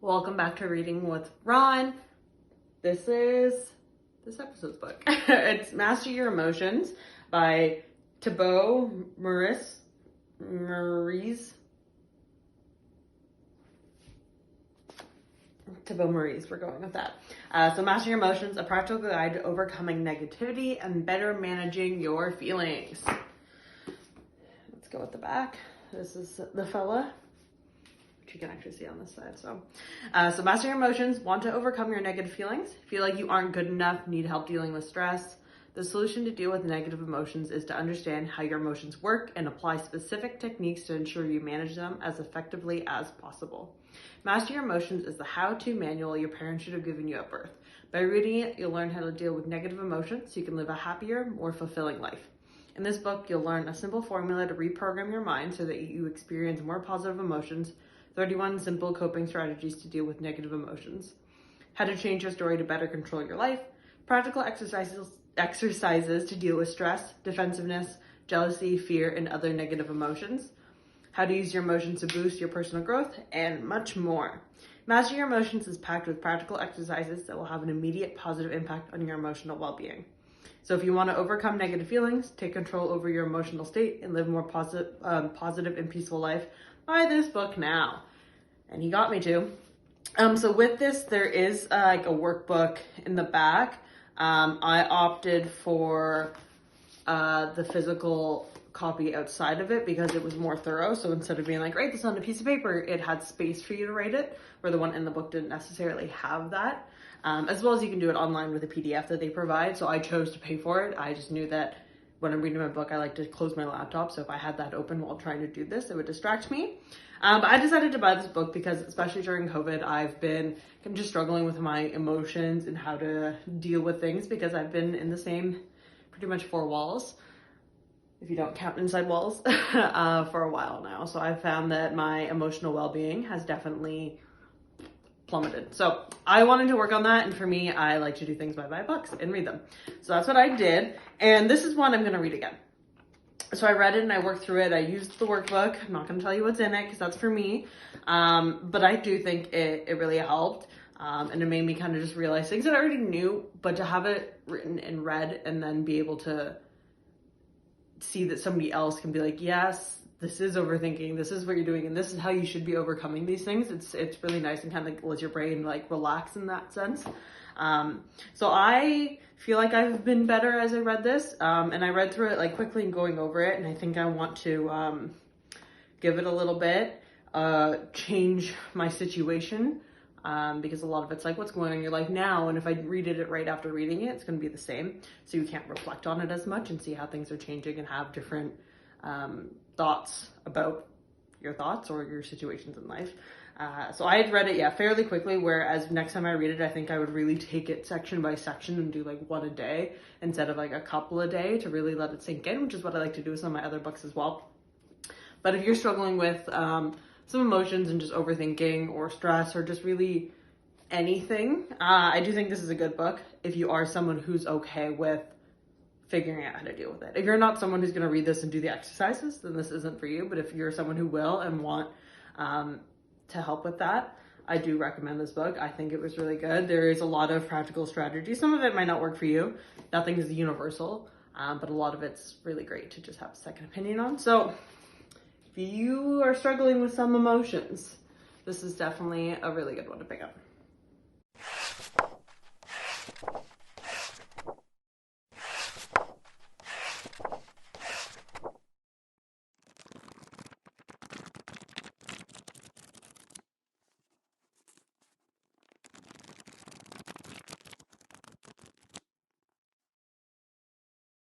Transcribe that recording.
Welcome back to Reading with Ron. This is this episode's book. It's Master Your Emotions by Thibaut Meurisse. Thibaut Meurisse, we're going with that. So Master Your Emotions, a practical guide to overcoming negativity and better managing your feelings. Let's go with the back. This is the fella. You can actually see on this side. So master your emotions, want to overcome your negative feelings, feel like you aren't good enough, need help dealing with stress. The solution to deal with negative emotions is to understand how your emotions work and apply specific techniques to ensure you manage them as effectively as possible. Master Your Emotions is the how-to manual your parents should have given you at birth. By reading it, you'll learn how to deal with negative emotions so you can live a happier, more fulfilling life. In this book, you'll learn a simple formula to reprogram your mind so that you experience more positive emotions, 31 simple coping strategies to deal with negative emotions, how to change your story to better control your life, practical exercises to deal with stress, defensiveness, jealousy, fear, and other negative emotions, how to use your emotions to boost your personal growth, and much more. Master Your Emotions is packed with practical exercises that will have an immediate positive impact on your emotional well-being. So if you want to overcome negative feelings, take control over your emotional state, and live a more positive and peaceful life, buy this book now. And he got me to. So with this, there is like a workbook in the back. I opted for the physical copy outside of it because it was more thorough. So instead of being like, write this on a piece of paper, it had space for you to write it, where the one in the book didn't necessarily have that. As well as you can do it online with a PDF that they provide. So I chose to pay for it. I just knew that when I'm reading my book, I like to close my laptop. So if I had that open while trying to do this, it would distract me. But I decided to buy this book because, especially during COVID, I've been just struggling with my emotions and how to deal with things because I've been in the same pretty much four walls, if you don't count inside walls, for a while now. So I've found that my emotional well-being has definitely plummeted. So I wanted to work on that. And for me, I like to do things by buy books and read them. So that's what I did. And this is one I'm going to read again. So I read it and I worked through it. I used the workbook. I'm not going to tell you what's in it because that's for me. But I do think it really helped. And it made me kind of just realize things that I already knew, but to have it written and read and then be able to see that somebody else can be like, yes, this is overthinking, this is what you're doing, and this is how you should be overcoming these things. It's really nice and kind of lets your brain like relax in that sense. So I feel like I've been better as I read this, and I read through it like quickly and going over it, and I think I want to give it a little bit, change my situation, because a lot of it's like what's going on in your life now, and if I read it right after reading it, it's going to be the same, so you can't reflect on it as much and see how things are changing and have different thoughts about your thoughts or your situations in life. So I had read it, fairly quickly, whereas next time I read it, I think I would really take it section by section and do like one a day instead of like a couple a day to really let it sink in, which is what I like to do with some of my other books as well. But if you're struggling with some emotions and just overthinking or stress or just really anything, I do think this is a good book if you are someone who's okay with figuring out how to deal with it. If you're not someone who's going to read this and do the exercises, then this isn't for you. But if you're someone who will and want to help with that, I do recommend this book. I think it was really good. There is a lot of practical strategies. Some of it might not work for you. Nothing is universal, but a lot of it's really great to just have a second opinion on. So if you are struggling with some emotions, this is definitely a really good one to pick up.